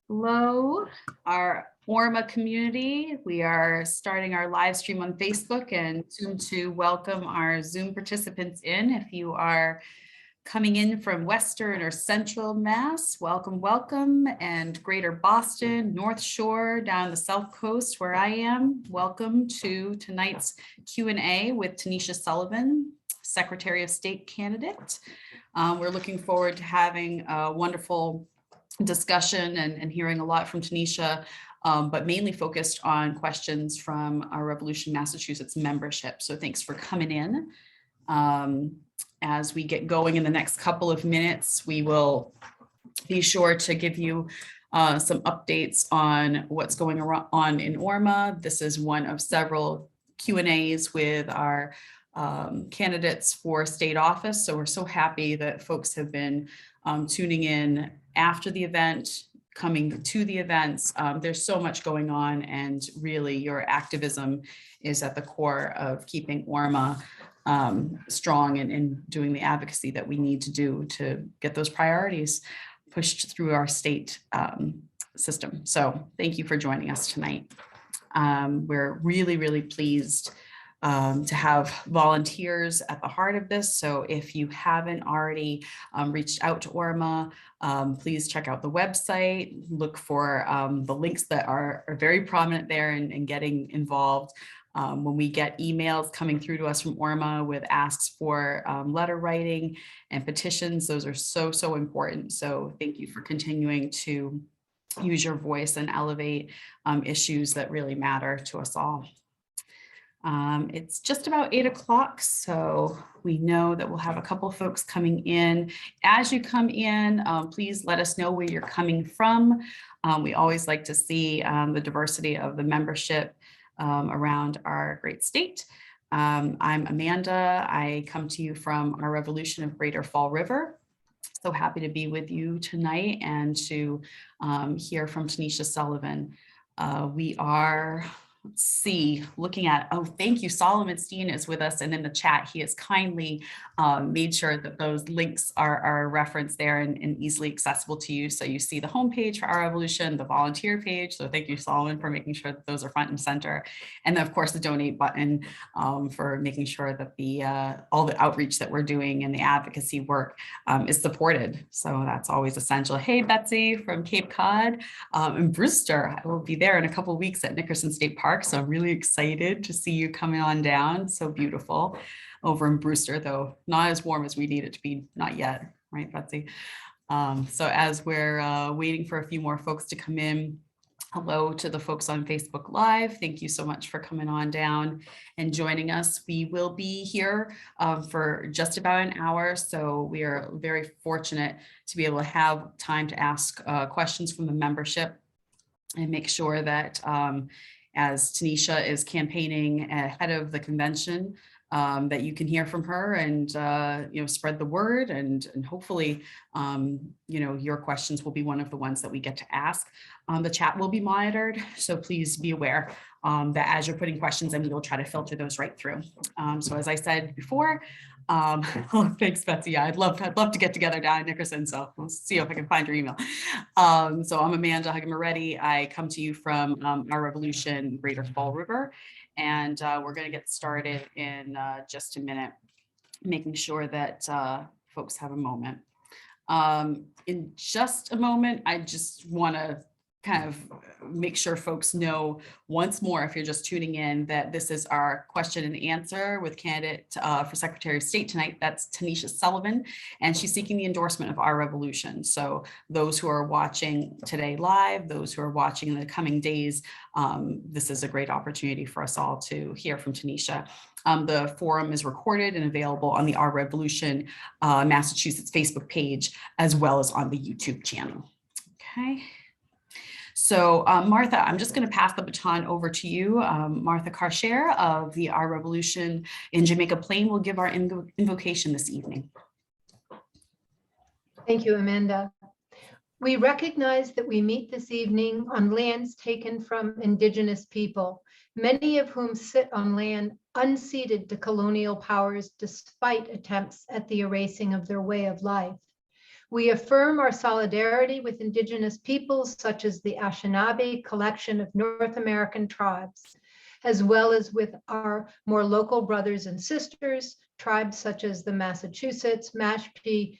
Hello, our ORMA community. We are starting our live stream on Facebook and soon to welcome our Zoom participants in. If you are coming in from Western or Central Mass, welcome, welcome. And Greater Boston, North Shore, down the South Coast where I am, welcome to tonight's Q&A with Tanisha Sullivan, Secretary of State candidate. We're looking forward to having a wonderful discussion and hearing a lot from Tanisha, but mainly focused on questions from our Revolution Massachusetts membership. So thanks for coming in. As we get going in the next couple of minutes, we will be sure to give you some updates on what's going on in ORMA. This is one of several Q&As with our candidates for state office. So we're so happy that folks have been tuning in after the event, coming to the events. There's so much going on, and really your activism is at the core of keeping ORMA strong and doing the advocacy that we need to do to get those priorities pushed through our state system. So thank you for joining us tonight. We're really, really pleased to have volunteers at the heart of this. So if you haven't already reached out to ORMA, please check out the website, look for the links that are very prominent there and getting involved. When we get emails coming through to us from ORMA with asks for letter writing and petitions, those are so important. So thank you for continuing to use your voice and elevate issues that really matter to us all. It's just about 8 o'clock, so we know that we'll have a couple of folks coming in. As you come in, please let us know where you're coming from. We always like to see the diversity of the membership around our great state. I'm Amanda. I come to you from our Revolution of Greater Fall River. So happy to be with you tonight and to hear from Tanisha Sullivan. We are, let's see, looking at, oh, thank you. Solomon Steen is with us, and in the chat, he has kindly made sure that those links are referenced there and easily accessible to you. So you see the homepage for our Revolution, the volunteer page. So thank you, Solomon, for making sure that those are front and center. And then of course the donate button for making sure that the all the outreach that we're doing and the advocacy work is supported. So that's always essential. Hey, Betsy from Cape Cod and Brewster. I will be there in a couple of weeks at Nickerson State Park. So I'm really excited to see you coming on down. So beautiful over in Brewster, though not as warm as we need it to be, not yet, right, Betsy? So as we're waiting for a few more folks to come in, hello to the folks on Facebook Live. Thank you so much for coming on down and joining us. We will be here for just about an hour. So we are very fortunate to be able to have time to ask questions from the membership and make sure that as Tanisha is campaigning ahead of the convention, that you can hear from her and spread the word, and hopefully your questions will be one of the ones that we get to ask. The chat will be monitored, so please be aware that as you're putting questions in, we'll try to filter those right through. So as I said before, thanks, Betsy. Yeah, I'd love to get together down in Nickerson, so we'll see if I can find your email. So I'm Amanda Huggen-Moretti. I come to you from our Revolution Greater Fall River, and we're going to get started in just a minute, making sure that folks have a moment. In just a moment, I just want to kind of make sure folks know once more, if you're just tuning in, that this is our question and answer with candidate for Secretary of State tonight. That's Tanisha Sullivan, and she's seeking the endorsement of our Revolution. So those who are watching today live, those who are watching in the coming days, this is a great opportunity for us all to hear from Tanisha. The forum is recorded and available on the Our Revolution Massachusetts Facebook page, as well as on the YouTube channel. Okay. So Martha, I'm just going to pass the baton over to you. Martha Carshare of the Our Revolution in Jamaica Plain will give our invocation this evening. Thank you, Amanda. We recognize that we meet this evening on lands taken from Indigenous people, many of whom sit on land unceded to colonial powers despite attempts at the erasing of their way of life. We affirm our solidarity with Indigenous peoples such as the Anishinaabe collection of North American tribes, as well as with our more local brothers and sisters, tribes such as the Massachusetts, Mashpee,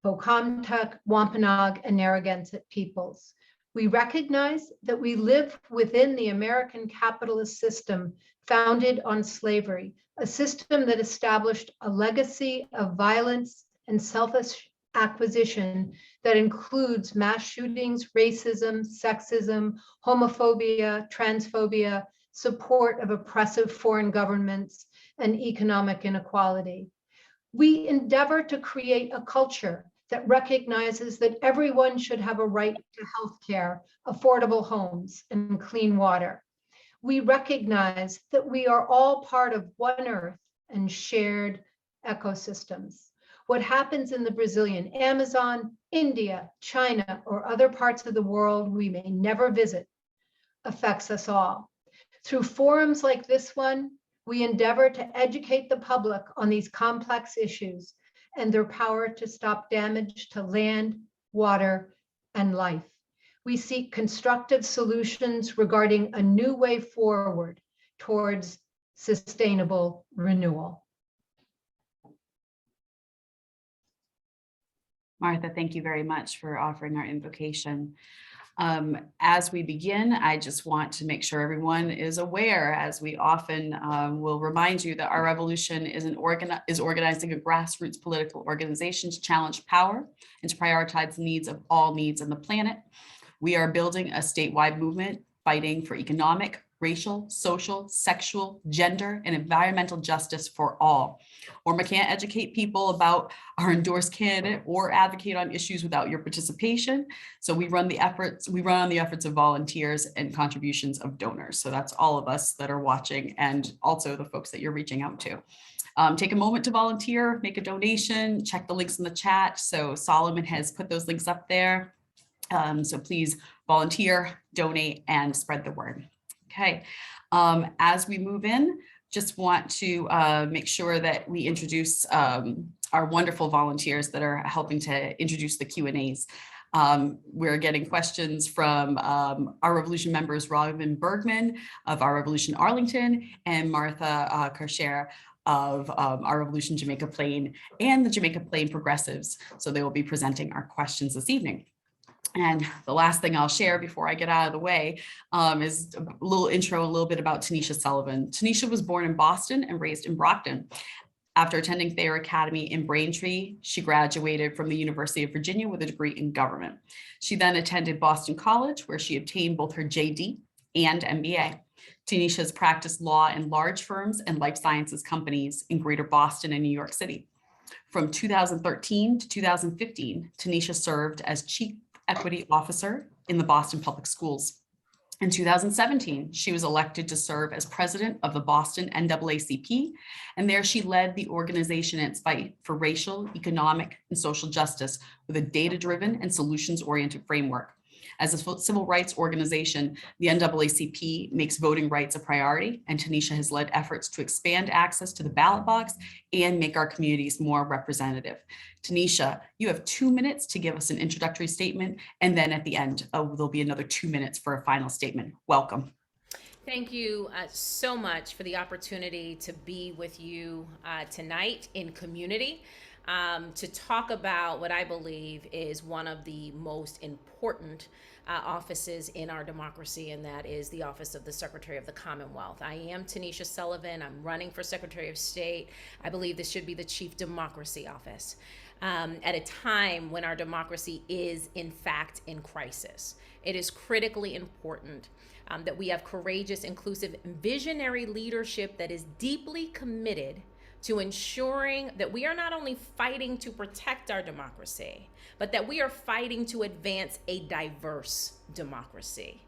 Pocumtuck, Wampanoag, and Narragansett peoples. We recognize that we live within the American capitalist system founded on slavery, a system that established a legacy of violence and selfish acquisition that includes mass shootings, racism, sexism, homophobia, transphobia, support of oppressive foreign governments, and economic inequality. We endeavor to create a culture that recognizes that everyone should have a right to healthcare, affordable homes, and clean water. We recognize that we are all part of one earth and shared ecosystems. What happens in the Brazilian Amazon, India, China, or other parts of the world we may never visit affects us all. Through forums like this one, we endeavor to educate the public on these complex issues and their power to stop damage to land, water, and life. We seek constructive solutions regarding a new way forward towards sustainable renewal. Martha, thank you very much for offering our invocation. As we begin, I just want to make sure everyone is aware, as we often will remind you, that our revolution is organizing a grassroots political organization to challenge power and to prioritize the needs of all needs on the planet. We are building a statewide movement fighting for economic, racial, social, sexual, gender, and environmental justice for all. ORMA can't educate people about our endorsed candidate or advocate on issues without your participation. So we run on the efforts of volunteers and contributions of donors. So that's all of us that are watching, and also the folks that you're reaching out to. Take a moment to volunteer, make a donation, check the links in the chat. So Solomon has put those links up there. So please volunteer, donate, and spread the word. Okay, as we move in, just want to make sure that we introduce our wonderful volunteers that are helping to introduce the Q&As. We're getting questions from our Revolution members, Robin Bergman of Our Revolution Arlington and Martha Karcher of Our Revolution Jamaica Plain and the Jamaica Plain Progressives. So they will be presenting our questions this evening. And the last thing I'll share before I get out of the way is a little intro, a little bit about Tanisha Sullivan. Tanisha was born in Boston and raised in Brockton. After attending Thayer Academy in Braintree, she graduated from the University of Virginia with a degree in government. She then attended Boston College, where she obtained both her JD and MBA. Tanisha has practiced law in large firms and life sciences companies in Greater Boston and New York City. From 2013 to 2015, Tanisha served as Chief Equity Officer in the Boston Public Schools. In 2017, she was elected to serve as president of the Boston NAACP, and there she led the organization in its fight for racial, economic, and social justice with a data-driven and solutions-oriented framework. As a civil rights organization, the NAACP makes voting rights a priority, and Tanisha has led efforts to expand access to the ballot box and make our communities more representative. Tanisha, you have 2 minutes to give us an introductory statement, and then at the end, there'll be another 2 minutes for a final statement. Welcome. Thank you so much for the opportunity to be with you tonight in community. To talk about what I believe is one of the most important offices in our democracy, and that is the office of the Secretary of the Commonwealth. I am Tanisha Sullivan. I'm running for Secretary of State. I believe this should be the Chief Democracy Office at a time when our democracy is, in fact, in crisis. It is critically important that we have courageous, inclusive, visionary leadership that is deeply committed to ensuring that we are not only fighting to protect our democracy, but that we are fighting to advance a diverse democracy.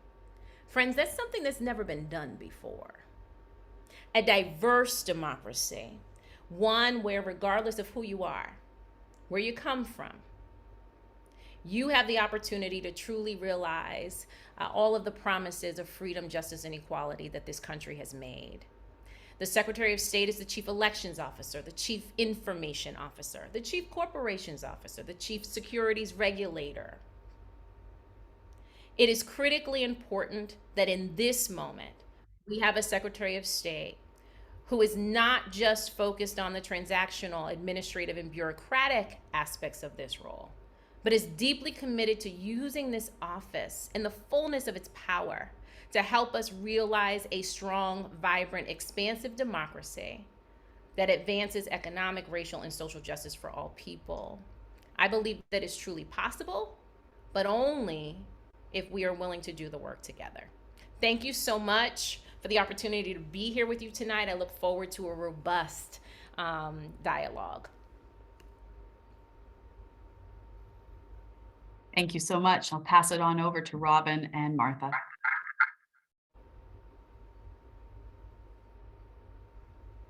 Friends, that's something that's never been done before. A diverse democracy, one where regardless of who you are, where you come from, you have the opportunity to truly realize all of the promises of freedom, justice, and equality that this country has made. The Secretary of State is the Chief Elections Officer, the Chief Information Officer, the Chief Corporations Officer, the Chief Securities Regulator. It is critically important that in this moment, we have a Secretary of State who is not just focused on the transactional, administrative, and bureaucratic aspects of this role, but is deeply committed to using this office in the fullness of its power to help us realize a strong, vibrant, expansive democracy that advances economic, racial, and social justice for all people. I believe that is truly possible, but only if we are willing to do the work together. Thank you so much for the opportunity to be here with you tonight. I look forward to a robust dialogue. Thank you so much. I'll pass it on over to Robin and Martha.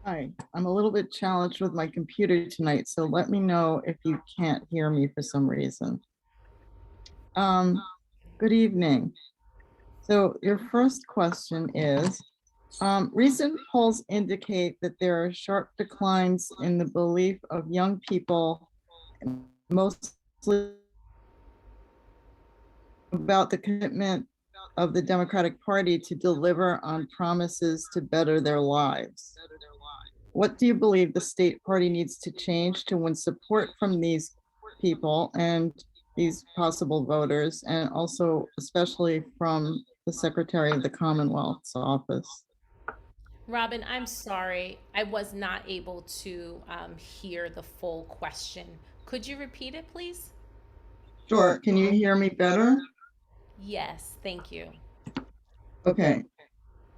Hi, I'm a little bit challenged with my computer tonight, so let me know if you can't hear me for some reason. Good evening. So your first question is, recent polls indicate that there are sharp declines in the belief of young people, mostly about the commitment of the Democratic Party to deliver on promises to better their lives. What do you believe the state party needs to change to win support from these people and these possible voters, and also especially from the Secretary of the Commonwealth's office? Robin, I'm sorry. I was not able to hear the full question. Could you repeat it, please? Sure. Can you hear me better? Yes, thank you. Okay.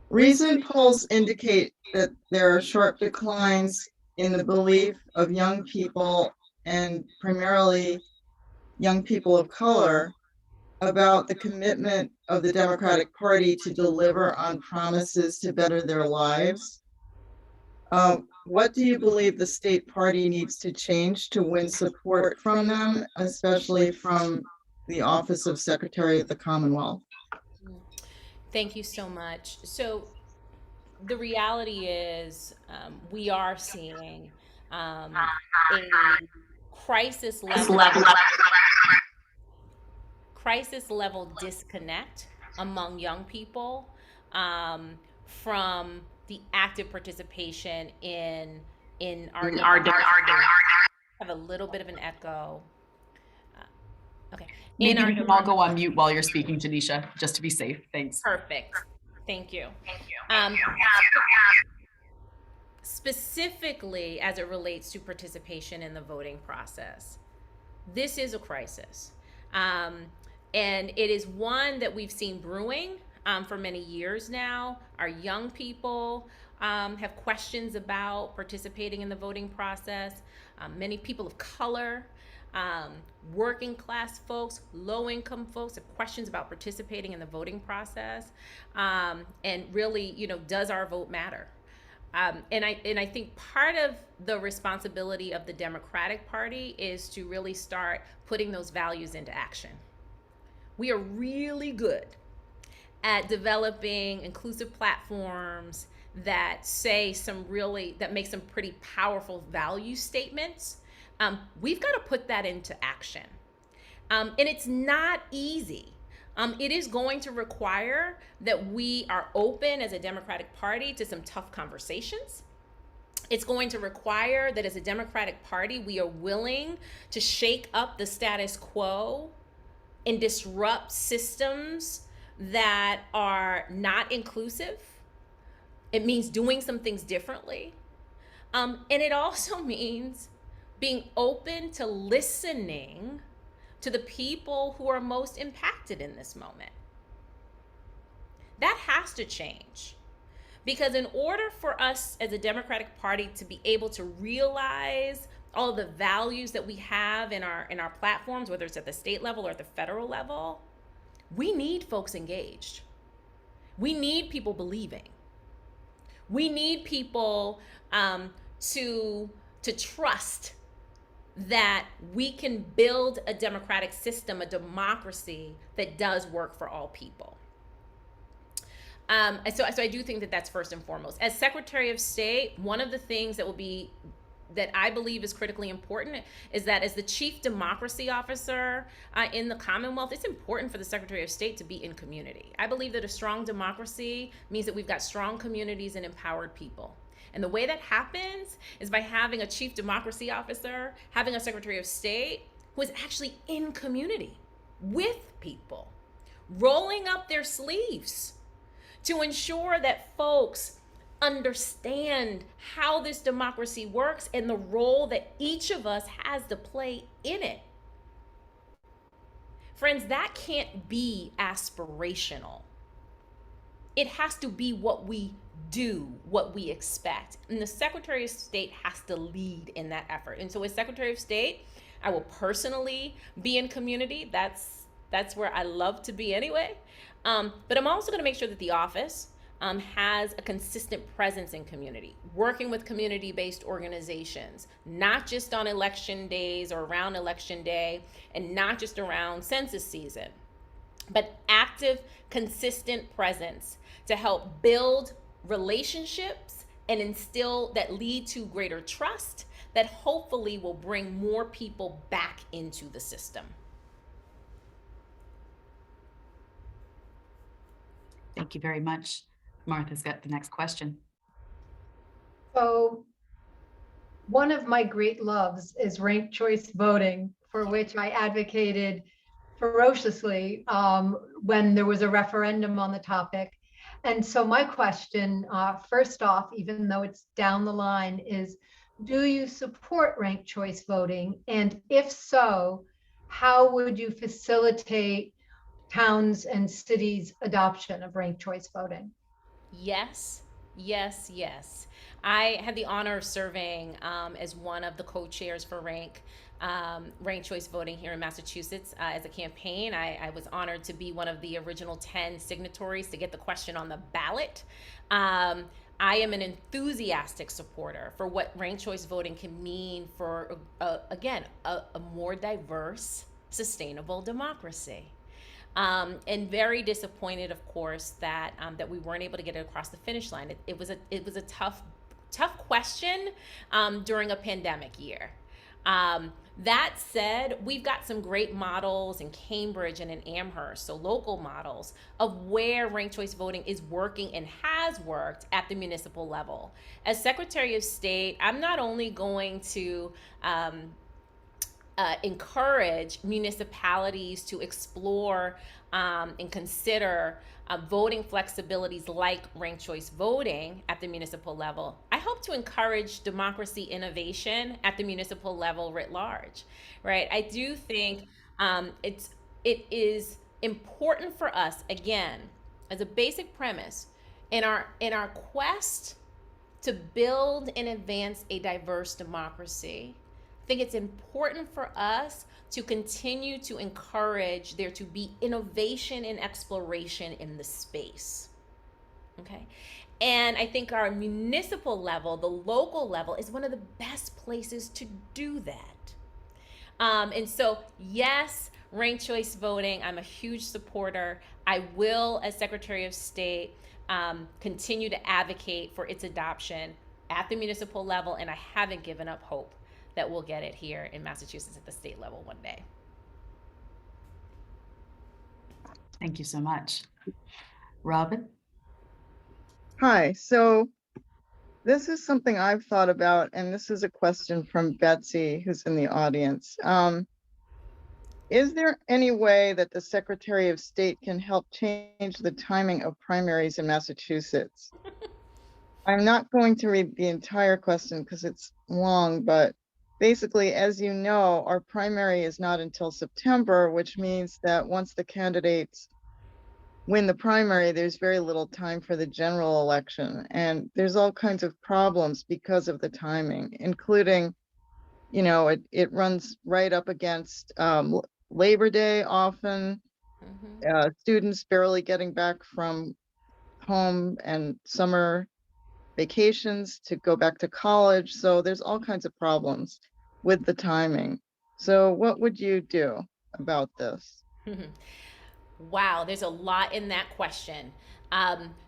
Recent polls indicate that there are sharp declines in the belief of young people, and primarily young people of color, about the commitment of the Democratic Party to deliver on promises to better their lives. What do you believe the state party needs to change to win support from them, especially from the Office of Secretary of the Commonwealth? Thank you so much. So the reality is we are seeing a crisis level disconnect among young people from the active participation in our democracy. Have a little bit of an echo. Okay. Maybe we can all go on mute while you're speaking, Tanisha, just to be safe. Thanks. Perfect. Thank you. Specifically as it relates to participation in the voting process, this is a crisis. And it is one that we've seen brewing for many years now. Our young people have questions about participating in the voting process. Many people of color, working class folks, low income folks have questions about participating in the voting process. And really, does our vote matter? And I think part of the responsibility of the Democratic Party is to really start putting those values into action. We are really good at developing inclusive platforms that that make some pretty powerful value statements. We've got to put that into action. And it's not easy. It is going to require that we are open as a Democratic Party to some tough conversations. It's going to require that as a Democratic Party, we are willing to shake up the status quo and disrupt systems that are not inclusive. It means doing some things differently. And it also means being open to listening to the people who are most impacted in this moment. That has to change. Because in order for us as a Democratic Party to be able to realize all the values that we have in our platforms, whether it's at the state level or at the federal level, we need folks engaged. We need people believing. We need people to trust that we can build a democratic system, a democracy that does work for all people. So I do think that that's first and foremost. As Secretary of State, one of the things that I believe is critically important is that as the Chief Democracy Officer in the Commonwealth, it's important for the Secretary of State to be in community. I believe that a strong democracy means that we've got strong communities and empowered people. And the way that happens is by having a Chief Democracy Officer, having a Secretary of State who is actually in community with people, rolling up their sleeves to ensure that folks understand how this democracy works and the role that each of us has to play in it. Friends, that can't be aspirational. It has to be what we do, what we expect. And the Secretary of State has to lead in that effort. And so as Secretary of State, I will personally be in community. That's where I love to be anyway. But I'm also going to make sure that the office has a consistent presence in community, working with community-based organizations, not just on election days or around election day, and not just around census season, but active, consistent presence to help build relationships and instill that lead to greater trust that hopefully will bring more people back into the system. Thank you very much. Martha's got the next question. So one of my great loves is ranked choice voting, for which I advocated ferociously when there was a referendum on the topic. And so my question, first off, even though it's down the line, is do you support ranked choice voting? And if so, how would you facilitate towns and cities' adoption of ranked choice voting? Yes, yes, yes. I had the honor of serving as one of the co-chairs for ranked choice voting here in Massachusetts as a campaign. I was honored to be one of the original 10 signatories to get the question on the ballot. I am an enthusiastic supporter for what ranked choice voting can mean for, again, a more diverse, sustainable democracy. And very disappointed, of course, that we weren't able to get it across the finish line. It was a tough question during a pandemic year. That said, we've got some great models in Cambridge and in Amherst, so local models of where ranked choice voting is working and has worked at the municipal level. As Secretary of State, I'm not only going to encourage municipalities to explore and consider voting flexibilities like ranked choice voting at the municipal level. I hope to encourage democracy innovation at the municipal level writ large, right? I do think it is important for us, again, as a basic premise, in our quest to build and advance a diverse democracy. I think it's important for us to continue to encourage there to be innovation and exploration in the space. Okay. And I think our municipal level, the local level, is one of the best places to do that. And so, yes, ranked choice voting, I'm a huge supporter. I will, as Secretary of State, continue to advocate for its adoption at the municipal level, and I haven't given up hope that we'll get it here in Massachusetts at the state level one day. Thank you so much. Robin? Hi, so this is something I've thought about, and this is a question from Betsy, who's in the audience. Is there any way that the Secretary of State can help change the timing of primaries in Massachusetts? I'm not going to read the entire question because it's long, but basically, as you know, our primary is not until September, which means that once the candidates win the primary, there's very little time for the general election. And there's all kinds of problems because of the timing, including, you know, it runs right up against Labor Day often, students barely getting back from home and summer vacations to go back to college. So there's all kinds of problems with the timing. So what would you do about this? Wow, there's a lot in that question.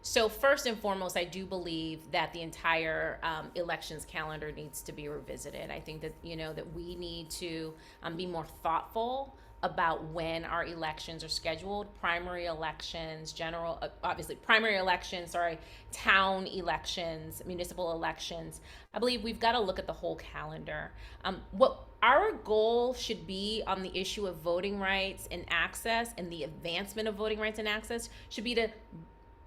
So first and foremost, I do believe that the entire elections calendar needs to be revisited. I think that that we need to be more thoughtful about when our elections are scheduled. Primary elections, general, obviously primary elections, sorry, town elections, municipal elections. I believe we've got to look at the whole calendar. What our goal should be on the issue of voting rights and access and the advancement of voting rights and access should be to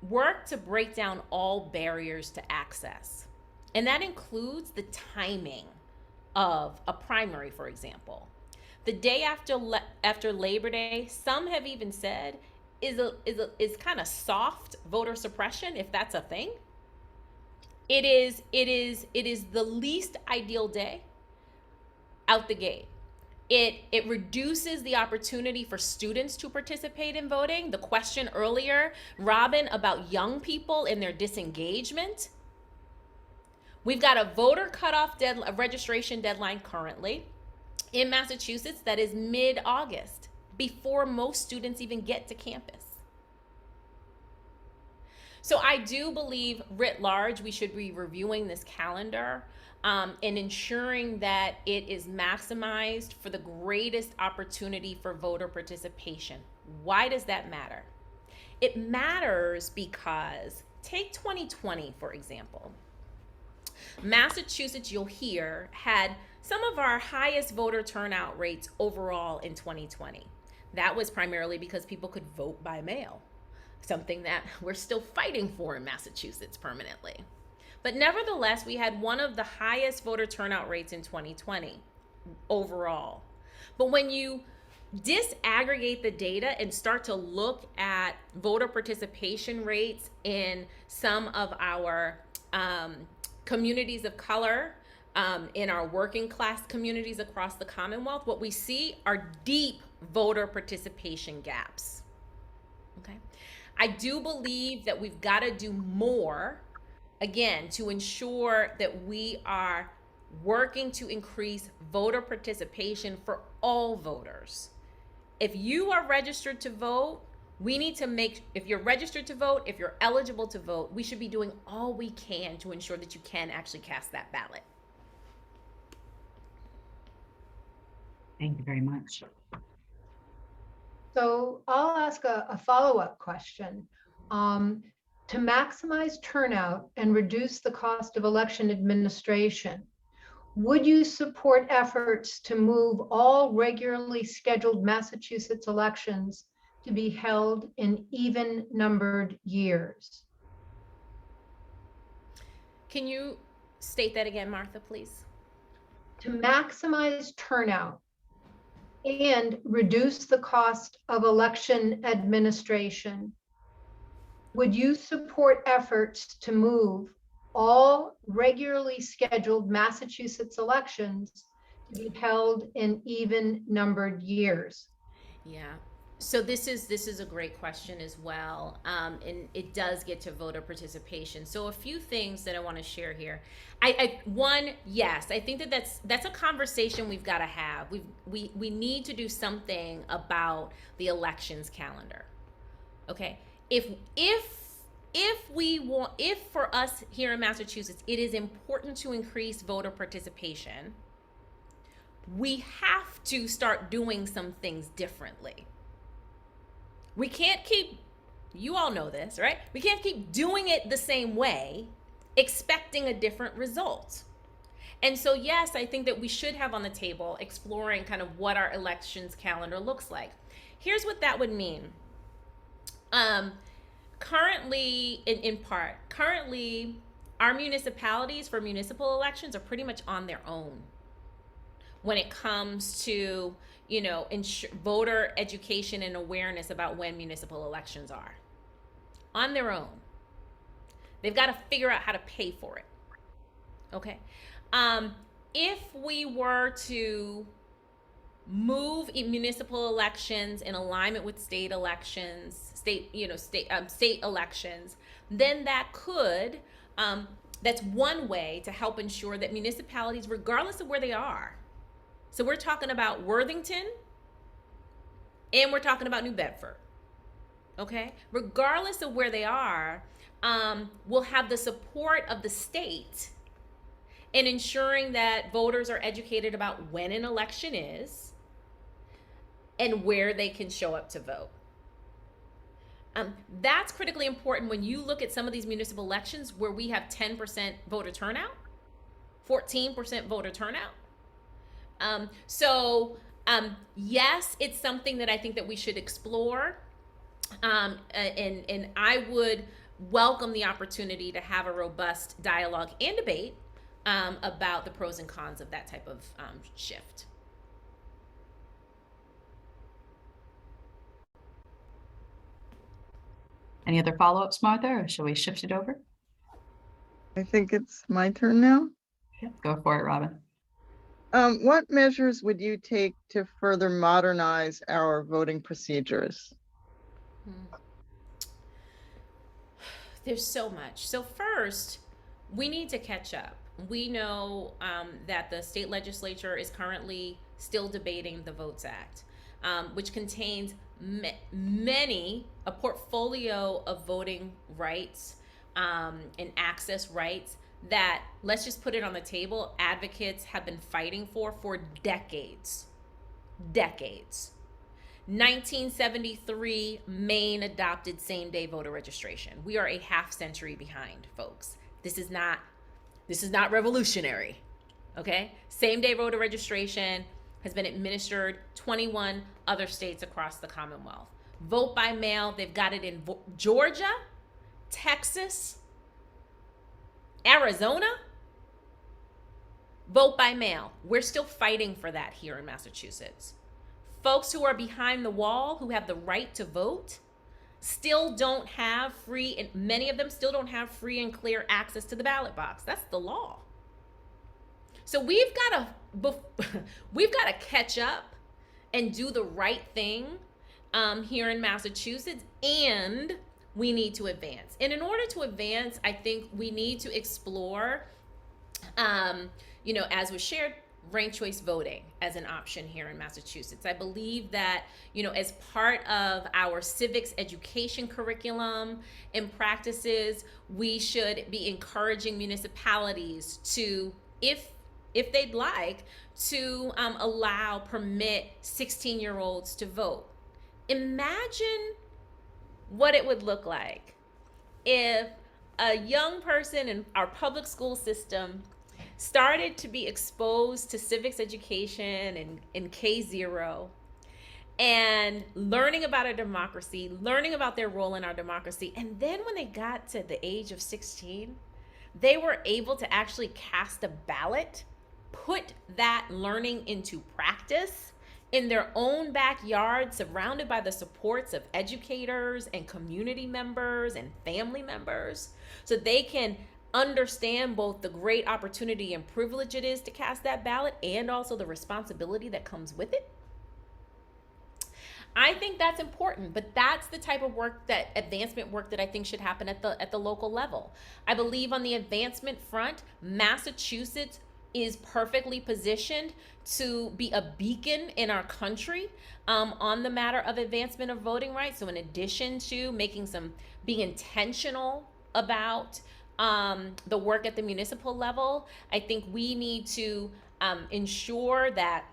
work to break down all barriers to access. And that includes the timing of a primary, for example. The day after Labor Day, some have even said is kind of soft voter suppression, if that's a thing. It is the least ideal day out the gate. It reduces the opportunity for students to participate in voting. The question earlier, Robin, about young people and their disengagement. We've got a voter cutoff a registration deadline currently in Massachusetts that is mid-August, before most students even get to campus. So I do believe, writ large, we should be reviewing this calendar and ensuring that it is maximized for the greatest opportunity for voter participation. Why does that matter? It matters because, take 2020, for example. Massachusetts, you'll hear, had some of our highest voter turnout rates overall in 2020. That was primarily because people could vote by mail, something that we're still fighting for in Massachusetts permanently. But nevertheless, we had one of the highest voter turnout rates in 2020 overall. But when you disaggregate the data and start to look at voter participation rates in some of our communities of color, in our working class communities across the Commonwealth, what we see are deep voter participation gaps. Okay, I do believe that we've got to do more, again, to ensure that we are working to increase voter participation for all voters. If you are registered to vote, we need to if you're registered to vote, if you're eligible to vote, we should be doing all we can to ensure that you can actually cast that ballot. Thank you very much. So I'll ask a follow-up question. To maximize turnout and reduce the cost of election administration, would you support efforts to move all regularly scheduled Massachusetts elections to be held in even-numbered years? Can you state that again, Martha, please? To maximize turnout and reduce the cost of election administration, would you support efforts to move all regularly scheduled Massachusetts elections to be held in even-numbered years? Yeah. So this is a great question as well, and it does get to voter participation. So a few things that I want to share here. One, yes, I think that's a conversation we've got to have. We need to do something about the elections calendar. Okay, if for us here in Massachusetts, it is important to increase voter participation, we have to start doing some things differently. We can't keep, you all know this, right? We can't keep doing it the same way, expecting a different result. And so, yes, I think that we should have on the table exploring kind of what our elections calendar looks like. Here's what that would mean. Currently, currently, our municipalities for municipal elections are pretty much on their own when it comes to, voter education and awareness about when municipal elections are. On their own. They've got to figure out how to pay for it. Okay. If we were to move municipal elections in alignment with state elections, state elections, then that could, that's one way to help ensure that municipalities, regardless of where they are, so we're talking about Worthington and we're talking about New Bedford. okay, regardless of where they are, will have the support of the state in ensuring that voters are educated about when an election is and where they can show up to vote. That's critically important when you look at some of these municipal elections where we have 10% voter turnout, 14% voter turnout. Yes, it's something that I think that we should explore. And I would welcome the opportunity to have a robust dialogue and debate about the pros and cons of that type of shift. Any other follow-ups, Martha, or shall we shift it over? I think it's my turn now. Yep, go for it, Robin. What measures would you take to further modernize our voting procedures? There's so much. So first, we need to catch up. We know that the state legislature is currently still debating the Votes Act, which contains a portfolio of voting rights and access rights that, let's just put it on the table, advocates have been fighting for decades. 1973, Maine adopted same-day voter registration. We are a half century behind, folks. This is not revolutionary, okay? Same-day voter registration has been administered 21 other states across the Commonwealth. Vote by mail, they've got it in Georgia, Texas, Arizona. Vote by mail. We're still fighting for that here in Massachusetts. Folks who are behind the wall, who have the right to vote, still don't have many of them still don't have free and clear access to the ballot box. That's the law. So we've got to catch up and do the right thing here in Massachusetts, and we need to advance. And in order to advance, I think we need to explore, as was shared, ranked choice voting as an option here in Massachusetts. I believe that, as part of our civics education curriculum and practices, we should be encouraging municipalities to, if they'd like, to permit 16-year-olds to vote. Imagine what it would look like if a young person in our public school system started to be exposed to civics education in K0 and learning about our democracy, learning about their role in our democracy. And then when they got to the age of 16, they were able to actually cast a ballot, put that learning into practice in their own backyard, surrounded by the supports of educators and community members and family members, so they can understand both the great opportunity and privilege it is to cast that ballot and also the responsibility that comes with it. I think that's important, but that's the type of work, that advancement work, that I think should happen at the local level. I believe on the advancement front, Massachusetts is perfectly positioned to be a beacon in our country on the matter of advancement of voting rights. So in addition to being intentional about the work at the municipal level, I think we need to ensure that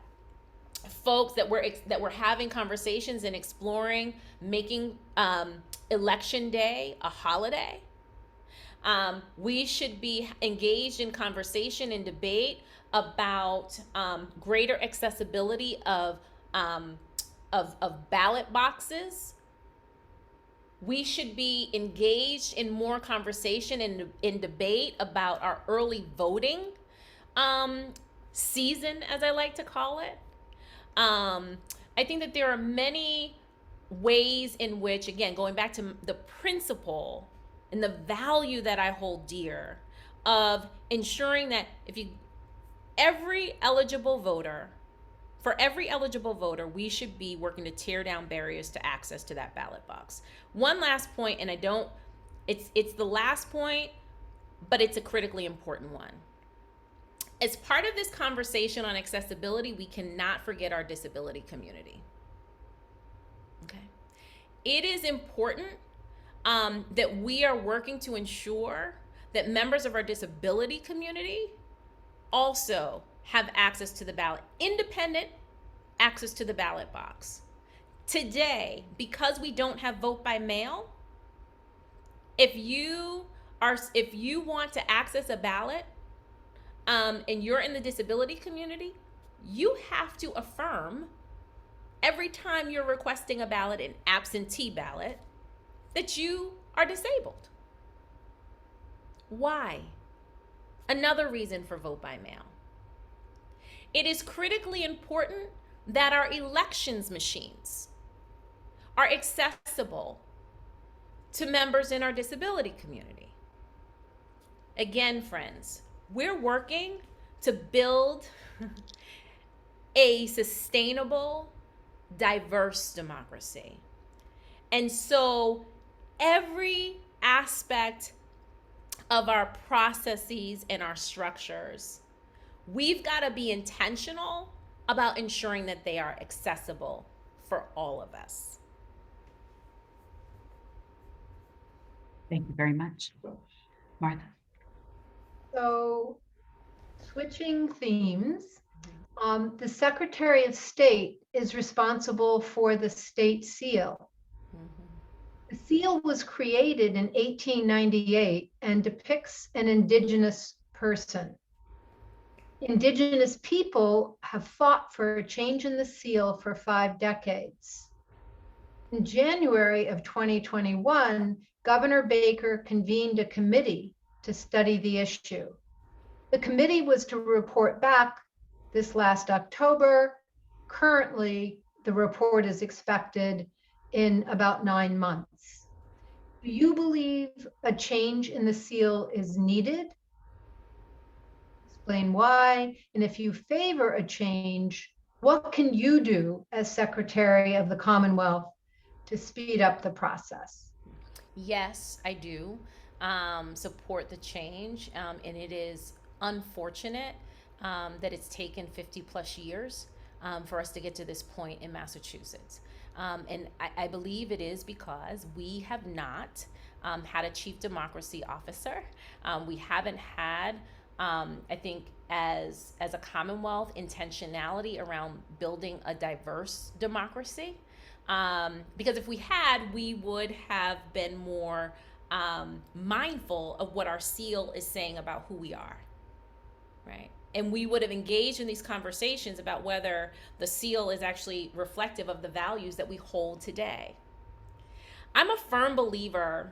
folks that we're having conversations and exploring making election day a holiday. We should be engaged in conversation and debate about greater accessibility of ballot boxes. We should be engaged in more conversation and in debate about our early voting season, as I like to call it. I think that there are many ways in which, again, going back to the principle and the value that I hold dear of ensuring that for every eligible voter, we should be working to tear down barriers to access to that ballot box. One last point, and it's the last point, but it's a critically important one. As part of this conversation on accessibility, we cannot forget our disability community. Okay. it is important that we are working to ensure that members of our disability community also have access to the ballot, independent access to the ballot box. Today, because we don't have vote by mail, if you want to access a ballot, and you're in the disability community, you have to affirm every time you're requesting a ballot, an absentee ballot, that you are disabled. Why? Another reason for vote by mail. It is critically important that our elections machines are accessible to members in our disability community. Again, friends, we're working to build a sustainable, diverse democracy. And so every aspect of our processes and our structures, we've got to be intentional about ensuring that they are accessible for all of us. Thank you very much. Martha? So switching themes, the Secretary of State is responsible for the state seal. The seal was created in 1898 and depicts an Indigenous person. Indigenous people have fought for a change in the seal for 5 decades. In January of 2021, Governor Baker convened a committee to study the issue. The committee was to report back this last October. Currently, the report is expected in about 9 months. Do you believe a change in the seal is needed? Explain why, and if you favor a change, what can you do as Secretary of the Commonwealth to speed up the process? Yes, I do support the change, and it is unfortunate that it's taken 50 plus years for us to get to this point in Massachusetts. And I believe it is because we have not had a chief democracy officer. We haven't had, I think, as a Commonwealth, intentionality around building a diverse democracy. Because if we had, we would have been more mindful of what our seal is saying about who we are, right? And we would have engaged in these conversations about whether the seal is actually reflective of the values that we hold today. I'm a firm believer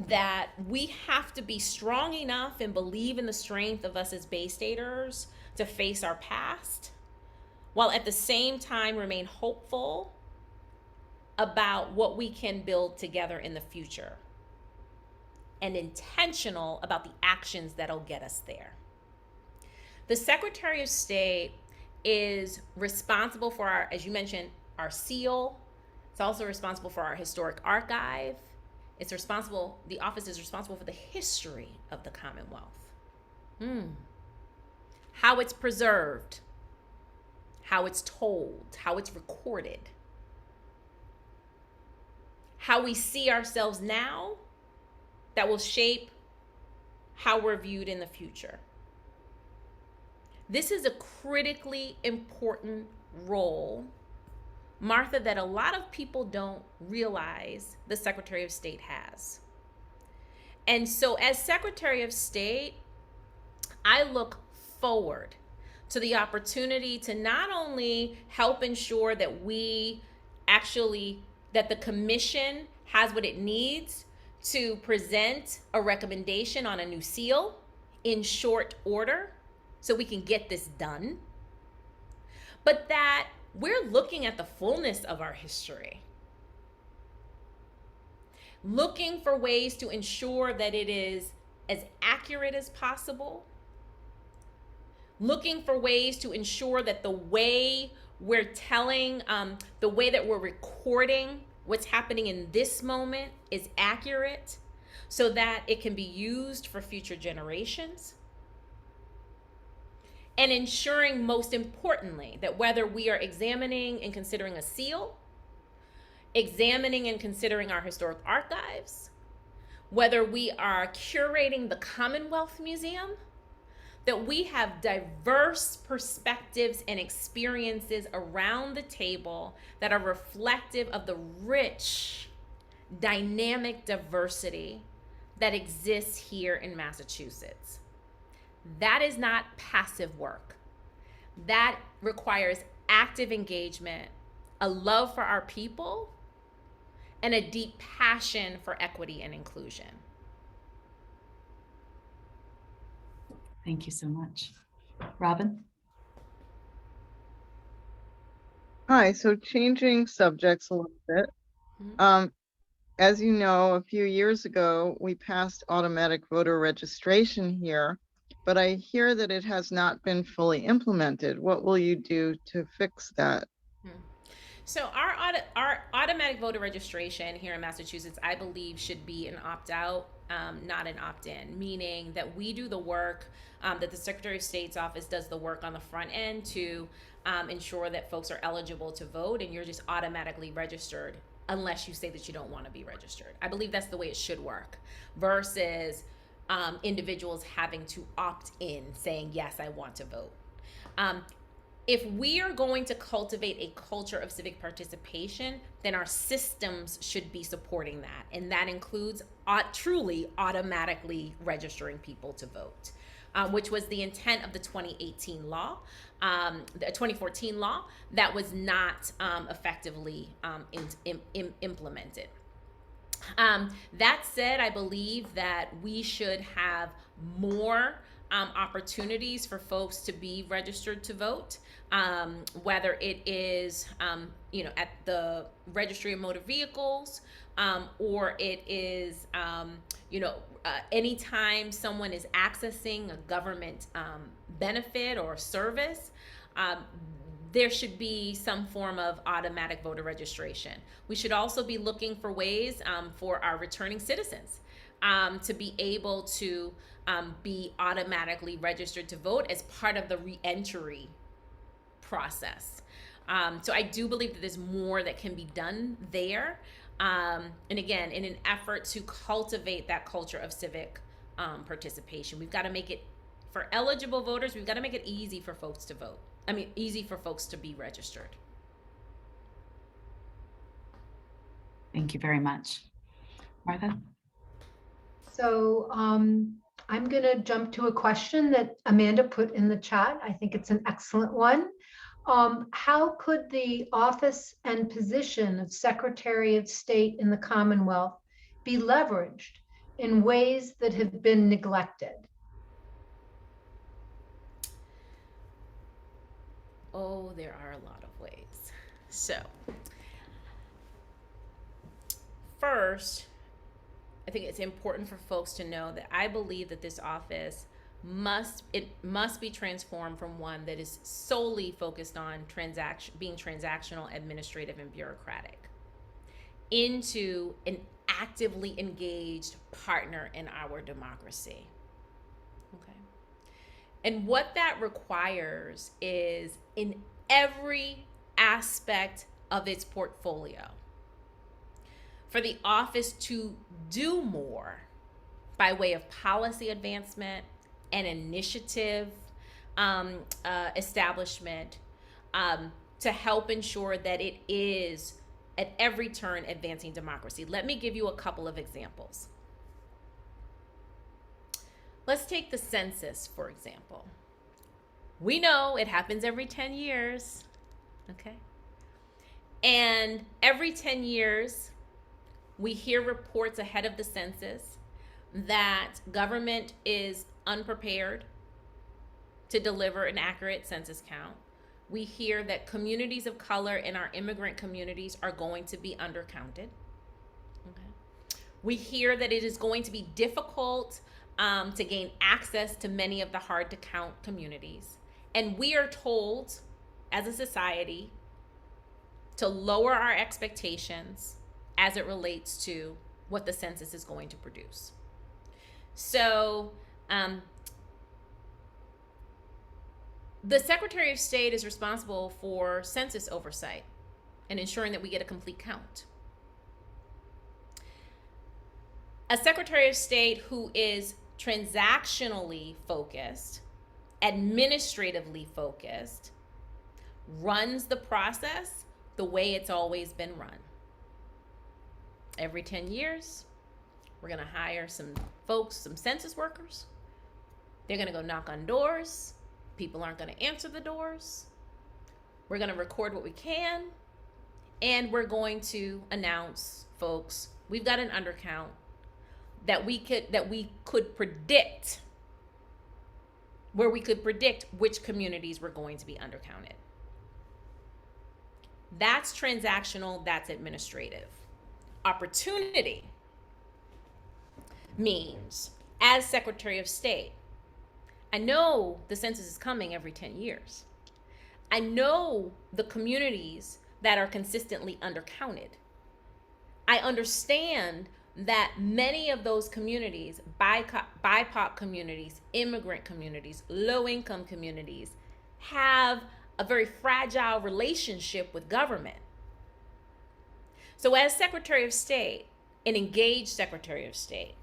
that we have to be strong enough and believe in the strength of us as Bay Staters to face our past, while at the same time remain hopeful about what we can build together in the future, and intentional about the actions that'll get us there. The Secretary of State is responsible for our, as you mentioned, our seal. It's also responsible for our historic archive. It's responsible, the office is responsible for the history of the Commonwealth. How it's preserved, how it's told, how it's recorded, how we see ourselves now that will shape how we're viewed in the future. This is a critically important role, Martha, that a lot of people don't realize the Secretary of State has. And so as Secretary of State, I look forward to the opportunity to not only help ensure that that the commission has what it needs to present a recommendation on a new seal in short order so we can get this done, but that we're looking at the fullness of our history, looking for ways to ensure that it is as accurate as possible, looking for ways to ensure that the way we're telling, the way that we're recording what's happening in this moment is accurate so that it can be used for future generations. And ensuring, most importantly, that whether we are examining and considering a seal, examining and considering our historic archives, whether we are curating the Commonwealth Museum, that we have diverse perspectives and experiences around the table that are reflective of the rich, dynamic diversity that exists here in Massachusetts. That is not passive work. That requires active engagement, a love for our people, and a deep passion for equity and inclusion. Thank you so much. Robin? Hi, so changing subjects a little bit. As you know, a few years ago, we passed automatic voter registration here, but I hear that it has not been fully implemented. What will you do to fix that? So our automatic voter registration here in Massachusetts, I believe, should be an opt-out, not an opt-in, meaning that we do the work, that the Secretary of State's office does the work on the front end to ensure that folks are eligible to vote, and you're just automatically registered unless you say that you don't want to be registered. I believe that's the way it should work, versus individuals having to opt in, saying, yes, I want to vote. If we are going to cultivate a culture of civic participation, then our systems should be supporting that. And that includes truly automatically registering people to vote, which was the intent of the 2018 law, the 2014 law that was not effectively implemented. That said, I believe that we should have more opportunities for folks to be registered to vote, whether it is, at the Registry of Motor Vehicles, or it is, anytime someone is accessing a government benefit or service, there should be some form of automatic voter registration. We should also be looking for ways for our returning citizens to be able to be automatically registered to vote as part of the re-entry process. So I do believe that there's more that can be done there. And again, in an effort to cultivate that culture of civic participation, we've got to make it, for eligible voters, we've got to make it easy for folks to vote. Easy for folks to be registered. Thank you very much. Martha? So I'm going to jump to a question that Amanda put in the chat. I think it's an excellent one. How could the office and position of Secretary of State in the Commonwealth be leveraged in ways that have been neglected? Oh, there are a lot of ways. So, first, I think it's important for folks to know that I believe that this office must be transformed from one that is solely focused on being transactional, administrative, and bureaucratic, into an actively engaged partner in our democracy. Okay. And what that requires is, in every aspect of its portfolio, for the office to do more by way of policy advancement and initiative establishment, to help ensure that it is at every turn advancing democracy. Let me give you a couple of examples. Let's take the census, for example. We know it happens every 10 years, okay? And every 10 years, we hear reports ahead of the census that government is unprepared to deliver an accurate census count. We hear that communities of color in our immigrant communities are going to be undercounted. Okay. We hear that it is going to be difficult to gain access to many of the hard to count communities. And we are told as a society to lower our expectations as it relates to what the census is going to produce. So the Secretary of State is responsible for census oversight and ensuring that we get a complete count. A Secretary of State who is transactionally focused, administratively focused, runs the process the way it's always been run. Every 10 years, we're going to hire some folks, some census workers. They're going to go knock on doors. People aren't going to answer the doors. We're going to record what we can. And we're going to announce, folks, we've got an undercount that we could predict, where we could predict which communities were going to be undercounted. That's transactional, that's administrative. Opportunity means, as Secretary of State, I know the census is coming every 10 years. I know the communities that are consistently undercounted. I understand that many of those communities, BIPOC communities, immigrant communities, low-income communities, have a very fragile relationship with government. So as Secretary of State, an engaged Secretary of State,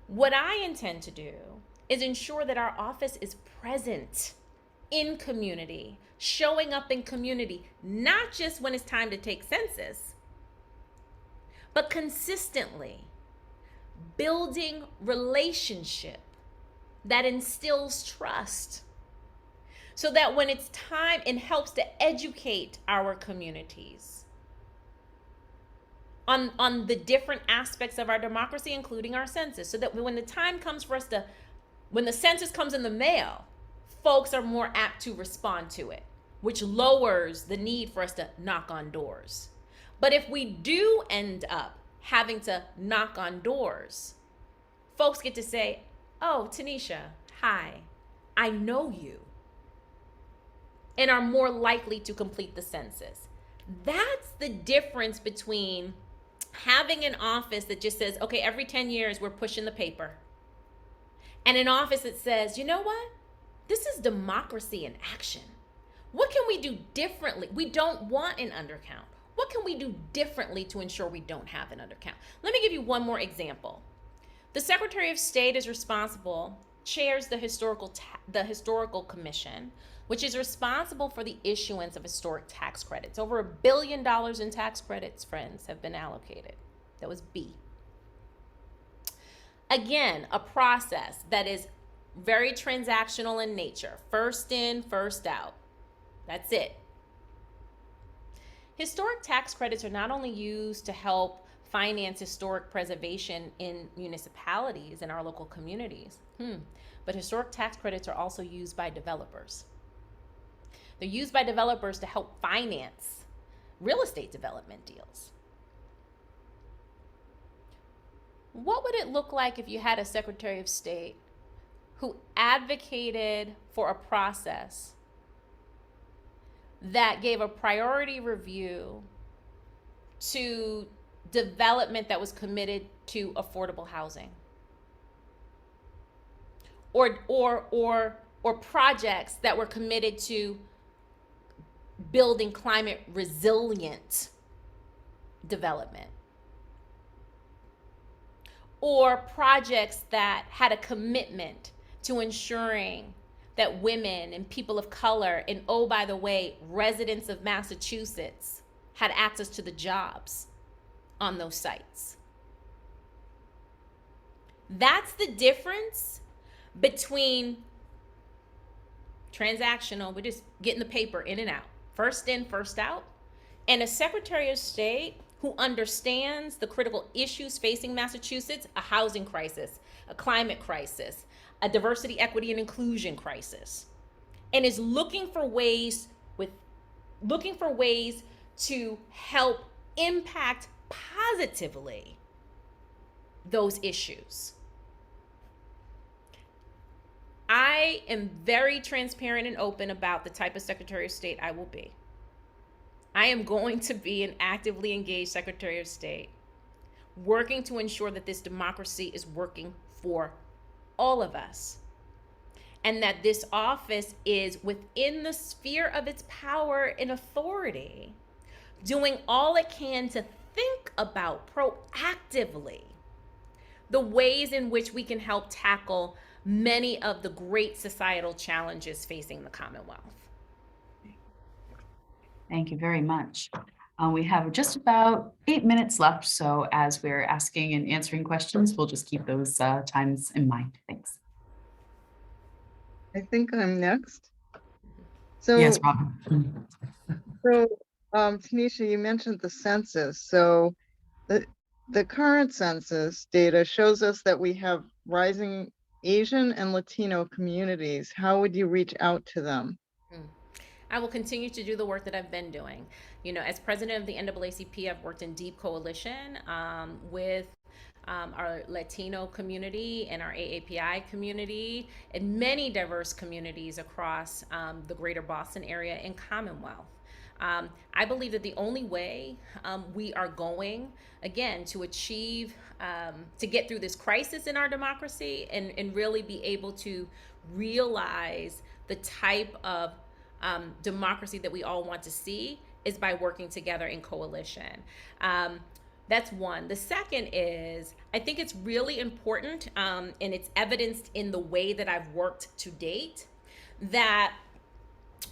what I intend to do is ensure that our office is present in community, showing up in community, not just when it's time to take census, but consistently building relationship that instills trust, so that when it's time, it helps to educate our communities on the different aspects of our democracy, including our census, so that when the time comes for us to, when the census comes in the mail, folks are more apt to respond to it, which lowers the need for us to knock on doors. But if we do end up having to knock on doors, folks get to say, oh, Tanisha, hi, I know you, and are more likely to complete the census. That's the difference between having an office that just says, okay, every 10 years we're pushing the paper, and an office that says, you know what? This is democracy in action. What can we do differently? We don't want an undercount. What can we do differently to ensure we don't have an undercount? Let me give you one more example. The Secretary of State is responsible, chairs the Historical Commission, which is responsible for the issuance of historic tax credits. Over $1 billion in tax credits, friends, have been allocated. That was B. Again, a process that is very transactional in nature. First in, first out. That's it. Historic tax credits are not only used to help finance historic preservation in municipalities and our local communities, but historic tax credits are also used by developers. They're used by developers to help finance real estate development deals. What would it look like if you had a Secretary of State who advocated for a process that gave a priority review to development that was committed to affordable housing, or projects that were committed to building climate resilient development, or projects that had a commitment to ensuring that women and people of color, and oh, by the way, residents of Massachusetts, had access to the jobs on those sites. That's the difference between transactional, we're just getting the paper in and out, first in, first out, and a Secretary of State who understands the critical issues facing Massachusetts: a housing crisis, a climate crisis, a diversity, equity, and inclusion crisis, and is looking for ways to help impact positively those issues. I am very transparent and open about the type of Secretary of State I will be. I am going to be an actively engaged Secretary of State, working to ensure that this democracy is working for all of us, and that this office is within the sphere of its power and authority, doing all it can to think about proactively the ways in which we can help tackle many of the great societal challenges facing the Commonwealth. Thank you very much. We have just about 8 minutes left, so as we're asking and answering questions, we'll just keep those times in mind. Thanks. I think I'm next. So, Yes, Robin. Tanisha, you mentioned the census. So the current census data shows us that we have rising Asian and Latino communities. How would you reach out to them? I will continue to do the work that I've been doing. You know, as president of the NAACP, I've worked in deep coalition with our Latino community and our AAPI community and many diverse communities across the greater Boston area and Commonwealth. I believe that the only way we are going, again, to achieve, to get through this crisis in our democracy and really be able to realize the type of democracy that we all want to see is by working together in coalition. That's one. The second is, I think it's really important, and it's evidenced in the way that I've worked to date, that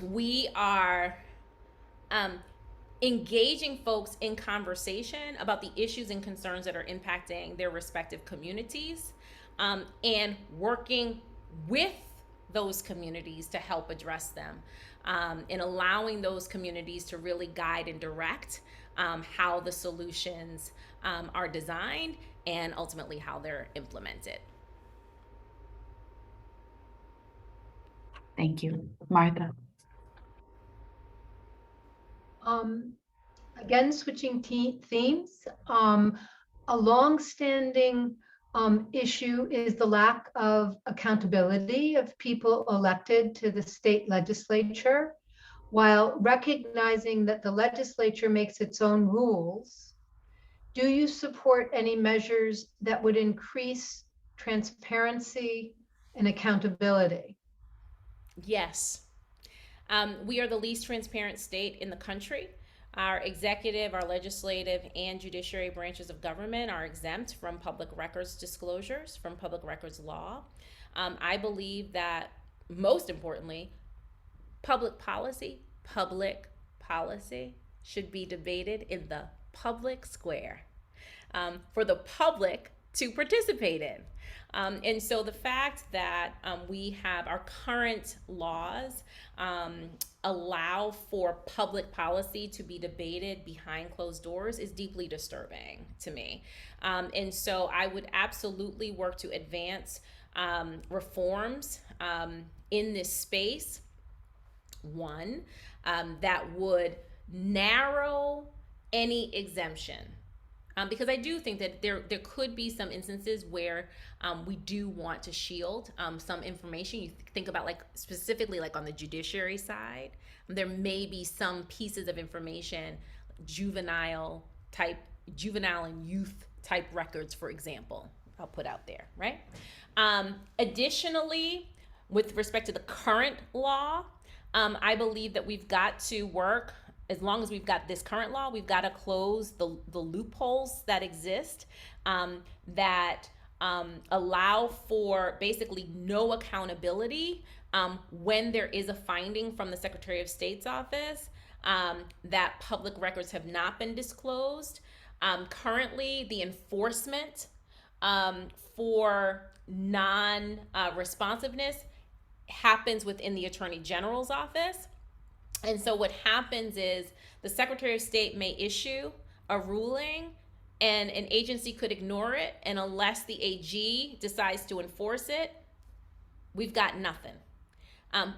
we are engaging folks in conversation about the issues and concerns that are impacting their respective communities, and working with those communities to help address them, and allowing those communities to really guide and direct how the solutions are designed and ultimately how they're implemented. Thank you. Martha. Again, switching themes, a longstanding issue is the lack of accountability of people elected to the state legislature. While recognizing that the legislature makes its own rules, do you support any measures that would increase transparency and accountability? Yes. We are the least transparent state in the country. Our executive, our legislative, and judiciary branches of government are exempt from public records disclosures, from public records law. I believe that, most importantly, public policy should be debated in the public square, for the public to participate in. And so the fact that we have our current laws allow for public policy to be debated behind closed doors is deeply disturbing to me. And so I would absolutely work to advance reforms in this space. One, that would narrow any exemption. Because I do think that there could be some instances where we do want to shield some information. You think about, like, specifically like on the judiciary side, there may be some pieces of information, juvenile and youth type records, for example, I'll put out there, right? Additionally, with respect to the current law, I believe that we've got to work. As long as we've got this current law, we've got to close the loopholes that exist, that allow for basically no accountability when there is a finding from the Secretary of State's office that public records have not been disclosed. Currently, the enforcement for non-responsiveness happens within the Attorney General's office. And so what happens is the Secretary of State may issue a ruling and an agency could ignore it. And unless the AG decides to enforce it, we've got nothing.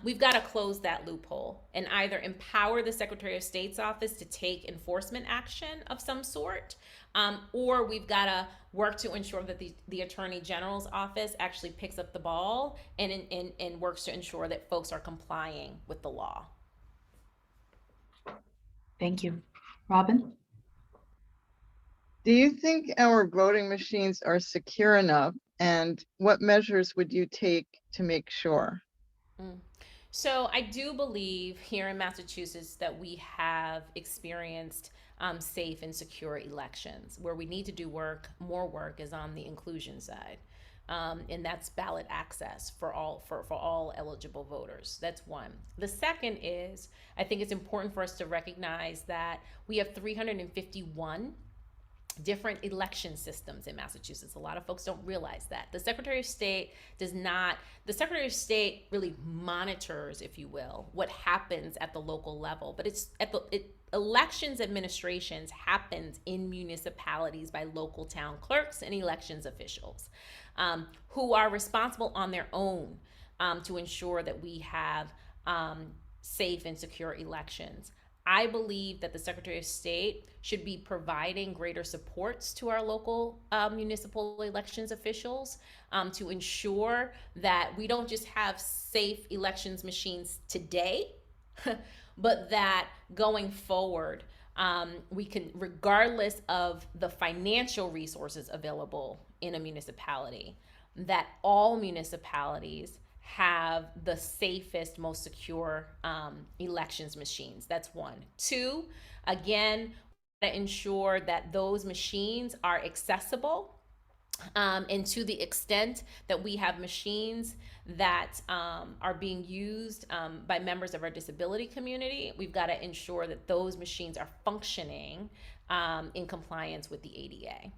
We've got to close that loophole and either empower the Secretary of State's office to take enforcement action of some sort, or we've got to work to ensure that the Attorney General's office actually picks up the ball and works to ensure that folks are complying with the law. Thank you. Robin? Do you think our voting machines are secure enough? And what measures would you take to make sure? So I do believe here in Massachusetts that we have experienced safe and secure elections. Where we need to do more work is on the inclusion side. And that's ballot access for all eligible voters. That's one. The second is, I think it's important for us to recognize that we have 351 different election systems in Massachusetts. A lot of folks don't realize that. The Secretary of State really monitors, if you will, what happens at the local level, but elections administrations happens in municipalities by local town clerks and elections officials, who are responsible on their own to ensure that we have safe and secure elections. I believe that the Secretary of State should be providing greater supports to our local municipal elections officials to ensure that we don't just have safe elections machines today, but that going forward, we can, regardless of the financial resources available in a municipality, that all municipalities have the safest, most secure elections machines. That's one. Two, again, to ensure that those machines are accessible. And to the extent that we have machines that are being used by members of our disability community, we've got to ensure that those machines are functioning in compliance with the ADA.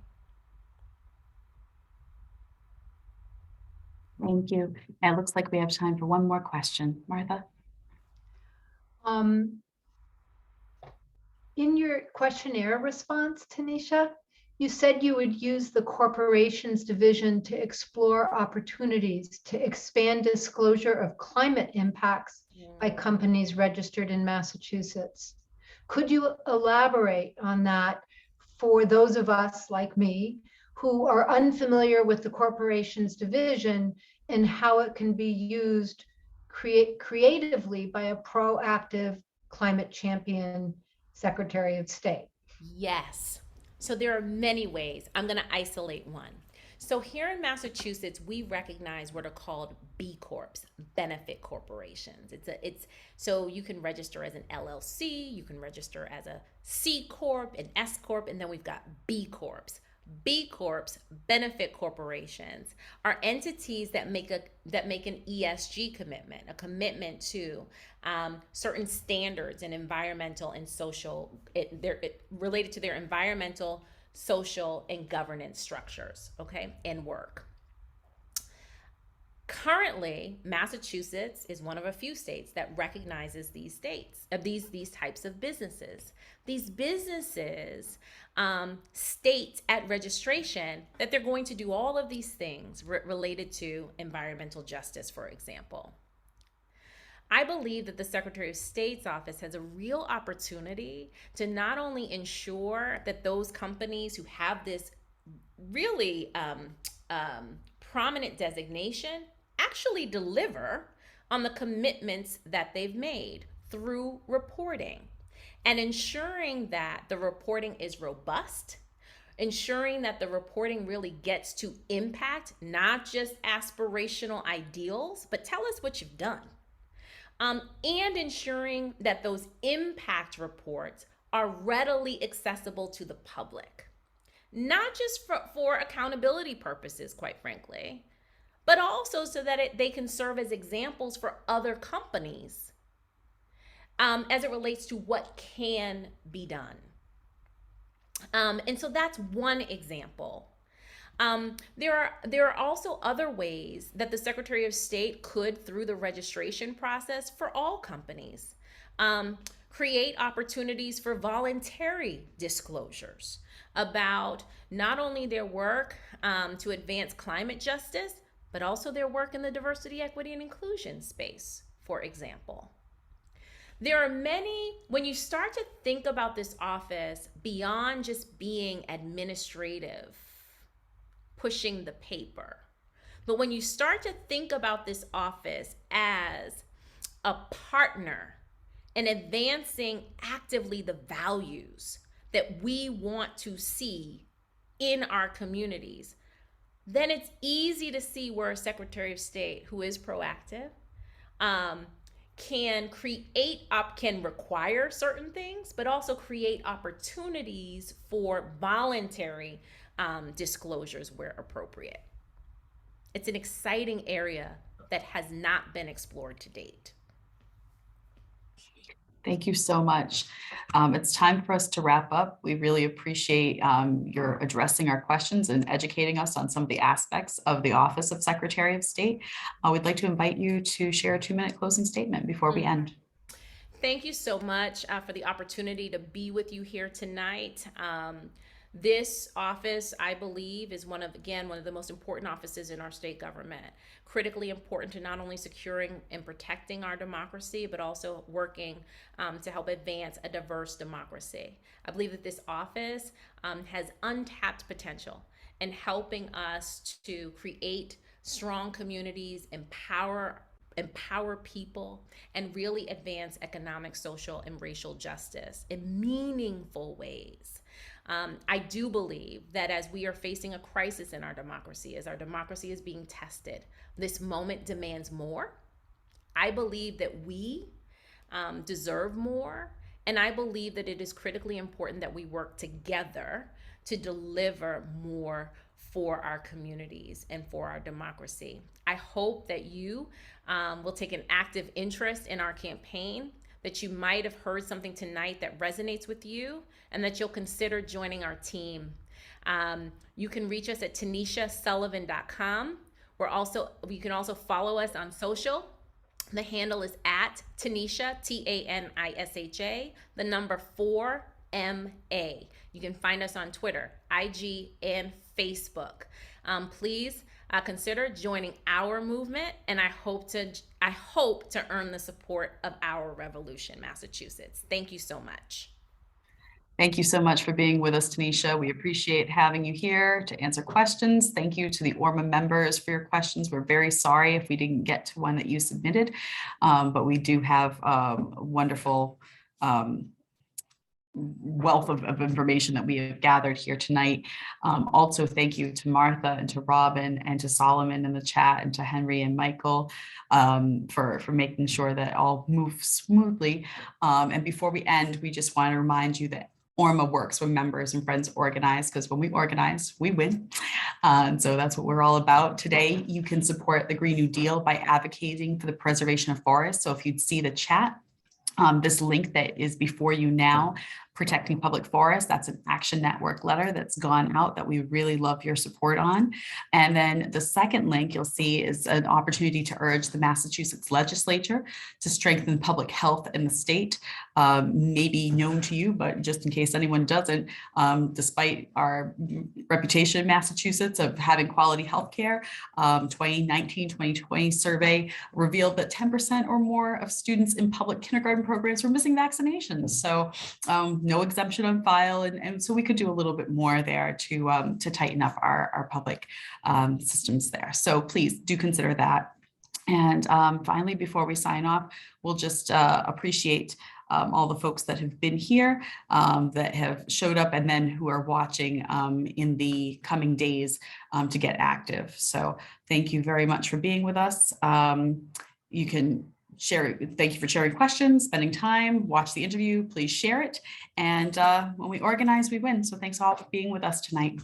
Thank you. It looks like we have time for one more question. Martha? In your questionnaire response, Tanisha, you said you would use the corporations division to explore opportunities to expand disclosure of climate impacts by companies registered in Massachusetts. Could you elaborate on that for those of us like me who are unfamiliar with the corporations division and how it can be used creatively by a proactive climate champion Secretary of State? Yes. So there are many ways. I'm going to isolate one. So here in Massachusetts, we recognize what are called B Corps, benefit corporations. So you can register as an LLC, you can register as a C Corp, an S Corp, and then we've got B Corps. B Corps, benefit corporations, are entities that make an ESG commitment, a commitment to certain standards in environmental and social, related to their environmental, social, and governance structures, okay, and work. Currently, Massachusetts is one of a few states that recognizes these types of businesses. These businesses state at registration that they're going to do all of these things related to environmental justice, for example. I believe that the Secretary of State's office has a real opportunity to not only ensure that those companies who have this really prominent designation actually deliver on the commitments that they've made through reporting, and ensuring that the reporting is robust, ensuring that the reporting really gets to impact, not just aspirational ideals, but tell us what you've done. And ensuring that those impact reports are readily accessible to the public, not just for accountability purposes, quite frankly, but also so that they can serve as examples for other companies as it relates to what can be done. And so that's one example. There are also other ways that the Secretary of State could, through the registration process for all companies, create opportunities for voluntary disclosures about not only their work to advance climate justice, but also their work in the diversity, equity, and inclusion space, for example. There are many, when you start to think about this office beyond just being administrative, pushing the paper, but when you start to think about this office as a partner in advancing actively the values that we want to see in our communities, then it's easy to see where a Secretary of State who is proactive can can require certain things, but also create opportunities for voluntary disclosures where appropriate. It's an exciting area that has not been explored to date. Thank you so much. It's time for us to wrap up. We really appreciate your addressing our questions and educating us on some of the aspects of the Office of Secretary of State. We'd like to invite you to share a 2-minute closing statement before we end. Thank you so much for the opportunity to be with you here tonight. This office, I believe, is one of the most important offices in our state government. Critically important to not only securing and protecting our democracy, but also working to help advance a diverse democracy. I believe that this office has untapped potential in helping us to create strong communities, empower people, and really advance economic, social, and racial justice in meaningful ways. I do believe that as we are facing a crisis in our democracy, as our democracy is being tested, this moment demands more. I believe that we deserve more, and I believe that it is critically important that we work together to deliver more for our communities and for our democracy. I hope that you will take an active interest in our campaign, that you might have heard something tonight that resonates with you, and that you'll consider joining our team. You can reach us at TanishaSullivan.com. You can also follow us on social. The handle is at Tanisha, Tanisha, the number 4MA. You can find us on Twitter, IG, and Facebook. Please consider joining our movement, and I hope to earn the support of our revolution, Massachusetts. Thank you so much. Thank you so much for being with us, Tanisha. We appreciate having you here to answer questions. Thank you to the ORMA members for your questions. We're very sorry if we didn't get to one that you submitted, but we do have a wonderful wealth of information that we have gathered here tonight. Also, thank you to Martha and to Robin and to Solomon in the chat, and to Henry and Michael for making sure that all moves smoothly. And before we end, we just want to remind you that ORMA works when members and friends organize, because when we organize, we win. And so that's what we're all about. Today, you can support the Green New Deal by advocating for the preservation of forests. So if you'd see the chat, this link that is before you now, Protecting Public Forests, that's an Action Network letter that's gone out that we really love your support on. And then the second link you'll see is an opportunity to urge the Massachusetts legislature to strengthen public health in the state. Maybe known to you, but just in case anyone doesn't, despite our reputation in Massachusetts of having quality healthcare, 2019-2020 survey revealed that 10% or more of students in public kindergarten programs were missing vaccinations. So no exemption on file. And so we could do a little bit more there to tighten up our public systems there. So please do consider that. And finally, before we sign off, we'll just appreciate all the folks that have been here, that have showed up, and then who are watching in the coming days to get active. So thank you very much for being with us. You can share. Thank you for sharing questions, spending time, watch the interview, please share it. And when we organize, we win. So thanks all for being with us tonight.